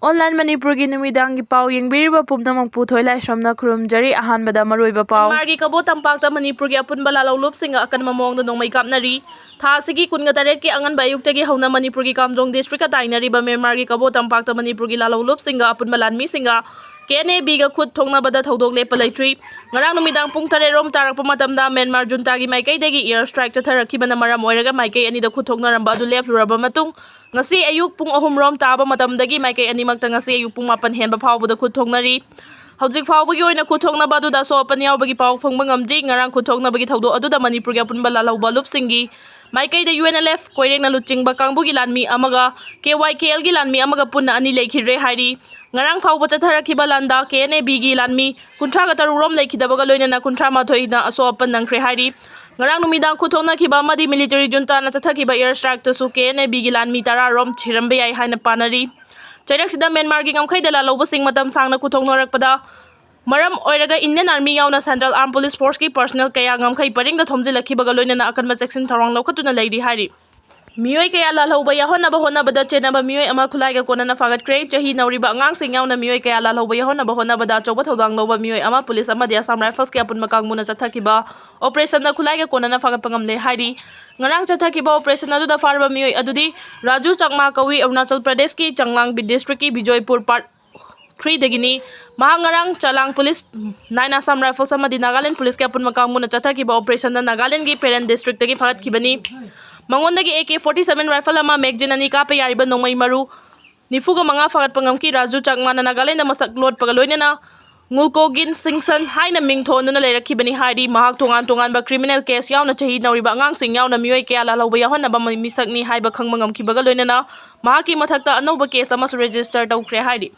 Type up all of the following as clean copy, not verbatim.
Online Manipuri numidangi pau yengbiriba pumnamang puthoi lai somna khurumjari ahanbada maroiba pau margi kabo tampakta Manipuri Apunba lalolup singa Akanba Maongda Nongmei Kapnari tha asigi 28 ki anganba ayuktagi hauna Manipuri Kamjong district ka dainariba margi kabo tampakta Manipuri lalolup singa Apunba lanmi singa KNA biga khut thongnabada thodok lepa leitri ngarang numidang pung 3 rom tarakpa matamda Myanmar juntagi maikei dagi air strike chatharakibana maram oiraga maikei ani da khut thongnaramba adu lepluraba matung ngasi ayuk pung 3 rom taba matamdagi maikei ani makta ngasi ayuk pung 8 henba phawbada khut thongnari hojik phawbagi oina khut thongnaba adu da so apan yawbagi paw phangba ngamdri ngarang khut thongnabagi thawdo adu da Manipur gi Apunba lalauba lupsingi maikei da UNLF koireng na luchingba kangbugi lanmi amaga KYKL gi lanmi amaga punna ani leikhire hairi ngarang phawba chatharakiba landa KNA bigi lanmi kunthra ga tarurom leikidabaga loinana kunthra mathoi na aso apan nangkhre hairi ngarang numidang khuthona kiba madi military junta na chathakiba air strike tasu KNA bigi lanmi tara rom chirambe yai haina panari chairak sida Myanmar gi ngamkhai dala loba sing matam sangna kuthongnorakpada maram oiraga Indian Army yauna Central Armed Police Force ki personnel kaya ngamkhai paringda thomjilakibaga loinana akanba section tharang lokhatuna leiri hairi Mioi kaya lalhauba yahonaba honabada chenaba mioi ama khulaiga konana fagatkhre chahi nauriba angang sing yauna mioi kaya lalhauba yahonaba honabada choba thodang loba mioi ama police ama dia Assam Rifles ki Apunba kangmuna chathakiba operation na khulaiga konana fagatpangamle hairi ngarang chathakiba operation adu da farba mioi adudi Raju Chakma kawi Arunachal Pradesh ki Changlang district ki Bijoypur part 3 dagini mahangarang chalang police 9 Assam Rifles ama di Nagaland police ki Apunba kangmuna chathakiba operation na Nagaland ki Peren district dagi fagatkibani Mangonda gi AK-47 rifle ama magazine ani kape yariba nongmai maru nifuga manga fagat pangamki Raju Chakma na Nagaland na masak load pagaloina na ngulkogin singsan haina mingthon na leirakibani hairi mahak tongan ba criminal case yauna chahi nauriba angang sing yauna mioi kaya lalauba yahon na ba misakni haiba khangmangam kibaga loina na mahaki mathakta anauba case ama register tawkhre hairi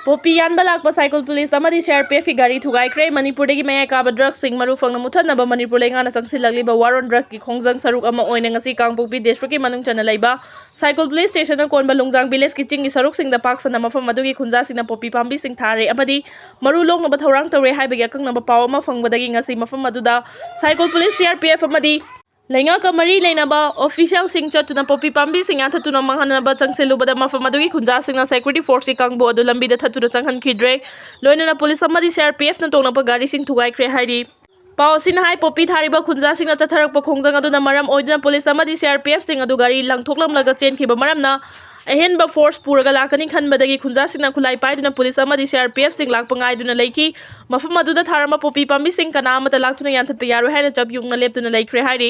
Popi yanba lakpa cycle police amadi CRPF ki gari thugaikre Manipur dagi maya kaba drug sing maru phangna muthanaba Manipur lengana sangsilagliba war on drug ki khongjang saruk ama oina ngasi Kangpokpi district ki manung chana laiba cycle police station na konba lungjang village ki chingi saruk sing da paksana mafam adugi khunja sing na popi pambi sing thare amadi maru long na bathorang tawre haibagi akang na paw ama phangbadagi ngasi mafam aduda cycle police CRPF amadi Lenga kamari leinaba official sing chatuna popi pambi sing athatuna manghanaba changselubada mafam adugi khunja sing na security force ki kangbo adu lambi da thatuna changhan khidre loina na police amadi CRPF na tongna pa gari sing thugai khre hairi paw sin hai popi thariba khunja sing na chatharak pa khongjang adu na maram oiduna police amadi CRPF sing adu gari langthoklam laga chen khiba maram na ahenba force puraga lakani khanbadagi khunja sing na khulai paiduna police amadi CRPF sing lakpa ngaiduna leiki mafam aduda tharama popi pambi sing kana amata laktuna yanthatpa yaru haina chap yungna leptuna leikre hairi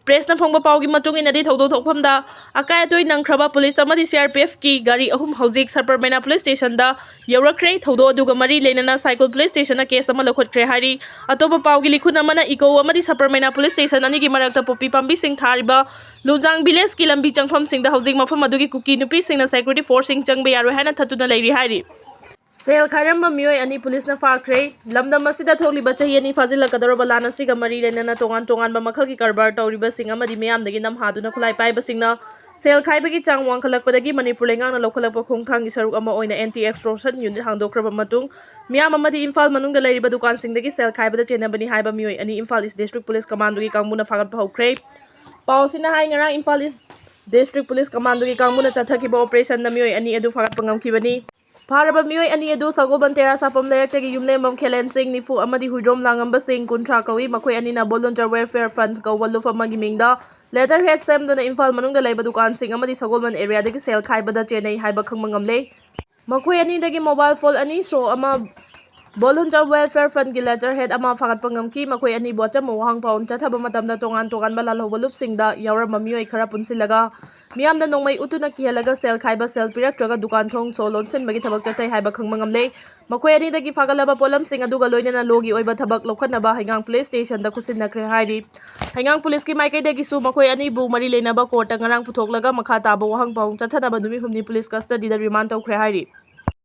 press na phangba pawgi matung inadi thogdo thokphamda akai atoi nangkhraba police amadi CRPF ki gari ahum hojik Sarparmena police station da yaurakre thogdo aduga mari leinana cycle police station na case ama lokhotkre hairi atoba pawgi likhun amana iko amadi Sarparmena police station ani gi marakta popi pambi sing thariba lujang village ki lambi changpham sing da hojik mafam adugi kuki nupi sing na security force sing changbe yaru haina thatuna leiri hairi Sel khairamba mioi ani police na fakhre lamdam asida thokliba chahi ani fazila kadoroba lana siga mari lenana tongan ba makhal ki karbar tawriba sing amadi meyam dagi nam haduna khulai paiba singna sel khaibagi chang wangkhalakpadagi Manipur lengang na lokhalakpa khongthang gi saruk ama oina anti extortion unit hangdokraba matung miyam amadi Imphal manungda leiriba dukan singdagi sel khaibada chenabani haiba mioi ani Imphal East District Police Command gi kangmuna fagatpa hokre pausina hai ngara Imphal East District Police Command gi kangmuna chathakiba operation na mioi ani adu fagatpa ngamkibani Paraba mioi ani adu Sagoban Tera sapam layartagi yumlembam Khelen Singh nifu amadi huidrom langamba sing kunthra kawi makhoi ani na volunteer welfare fund kawaluf amagi mingda letterhead sem dona Imphal manungda laiba dukan sing amadi Sagoban area dagi sel khaibada chenai haiba khangmangamle makhoi ani dagi mobile phone ani so ama volunteer welfare fund gi letterhead ama fagatpangamki makhoi ani bocha mohang paun chathaba matamda tongan balal hobalup singda yaurama mioi khara punsilaga miyamda nongmai utuna kihelaga sel khaiba sel piraktraga dukan thong so lonsen magi thabak chatai haiba khangmangamle makhoi ani dagi fagalaba polam sing aduga loinana logi oiba thabak lokhanaba Haingang police station da kusinakre hairi Haingang police ki maikai dagi su makhoi ani bu mari leinaba court ngarang puthok laga makha taba wahang paung chathanaba dumi humni police custody da remand tawkhre hairi